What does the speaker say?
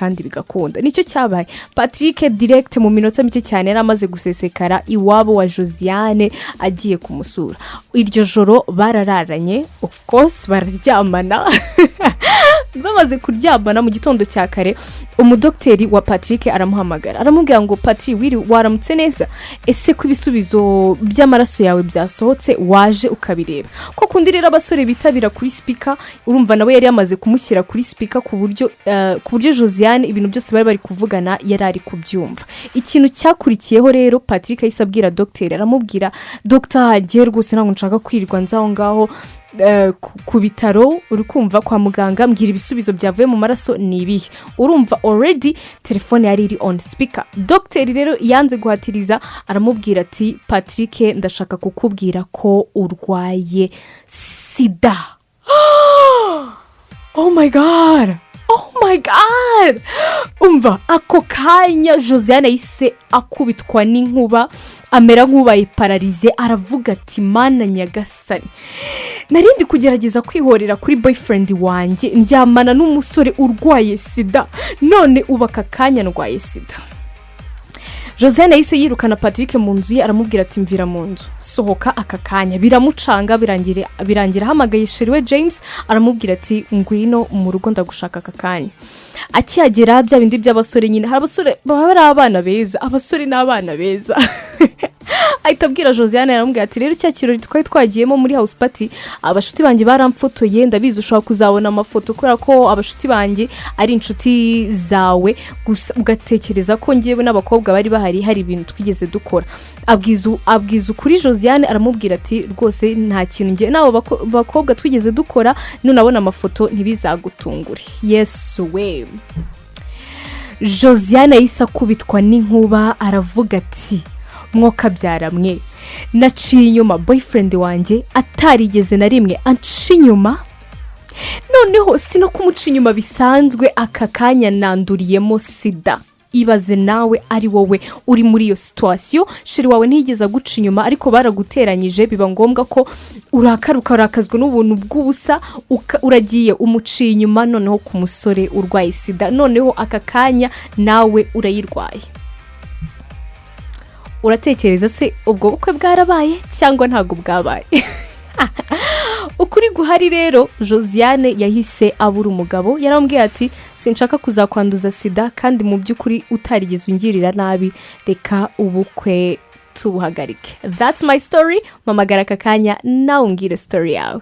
kandi bigakunda. Nicyo cyabaye. Patrick direct mu minota mike cyane yaramaze gusesekara iwabo wa Josiane agiye kumusura. Iryo joro barararanye, of course bararyamana. Bamaze kuryamana mu gitondo cya kare, umudokteri wa Patrick aramuhamagara. Aramubwira ngo Patrick wiri waramutse neza? Ese ku ibisubizo by'amaraso yawe byasohotse waje ukabireba. Ko kundi rero abasore bitabira kuri speaker, urumva nawe yari yamaze kumushyira kuri speaker ku buryo Josiane ibintu byose bari kuvugana yari ari kubyumva. Ikintu cyakurikiyeho rero Patrick yahise abwira dokteri, aramubwira Dr. Hagiye rwose ntabwo nshaka kwirirwa nzaho ngaho ku bitaro, uri kumva kwa muganga mbwira ibisubizo byavuye mu maraso ni ibihe. Urumva already telefone yari iri on speaker. Dokteri rero yanze guhatiriza, aramubwira ati Patrick ndashaka kukubwira ko urwaye sida. Oh my god, oh my god. Umva ako kanya Josiane yise akubitwa n'inkuba, amera nk'ubaye paralize, aravuga ati mana nyagasani, narindi kugerageza kwihorera kuri boyfriend wanjye, ndyamana n'umusore urwaye sida, none ubaka kanya ndwaye sida. Josiane yise yirukana Patrick mu nzu ye, aramubwira ati mvira mu nzu, sohoka aka kanya. Biramucanga, birangira hamagaye sheriwe James, aramubwira ati ngwino mu rugo ndagushaka aka kanya. Akihagera bya bindi by'abasore nyine, hari abasore baba ari abana beza, abasore n'abana beza. Ahita abwira Josiane, aramubwira ati rero cya kirori twari twagiyemo muri house party, abashuti banjye baramfotoye, ndabizi ushobora kuzabona amafoto kubera ko abashuti banjye ari inshuti zawe, gusa ugatekereza ko ngiyewe n'abakobwa bari bahari hari ibintu twigeze dukora. Abwiza kuri Josiane, aramubwira ati rwose nta kintu ngiye nabo bakobwa twigeze dukora, nunabona amafoto ntibizagutungure. Yes we. Josiane yise akubitwa n'inkuba, aravuga ati mwoka byaramwe, naciye inyuma boyfriend wanjye atarigeze na rimwe anca inyuma, noneho sino kumuca inyuma bisanzwe, aka kanya nanduriyemo sida. Ibaze nawe ari wowe uri muri iyo situation, shiri wawe ntiyigeze guca inyuma ariko baraguteranyije, biba ngombwa ko urakazwa n'ubuntu bw'ubusa, uragiye umuciye inyuma noneho ku musore urwaye sida, noneho aka kanya nawe urayirwaye. Uratekereza se ubwo bukwe bwarabaye cyangwa ntago bwabaye? Ukuri guhari rero, Josiane yahise abura umugabo, yarambwiye ati sinshaka kuzakwanduza sida kandi mu by'ukuri utarigeze ungirira nabi, reka ubukwe tubuhagarike. That's my story. Mamagara aka kanya nawe ungire story yawe.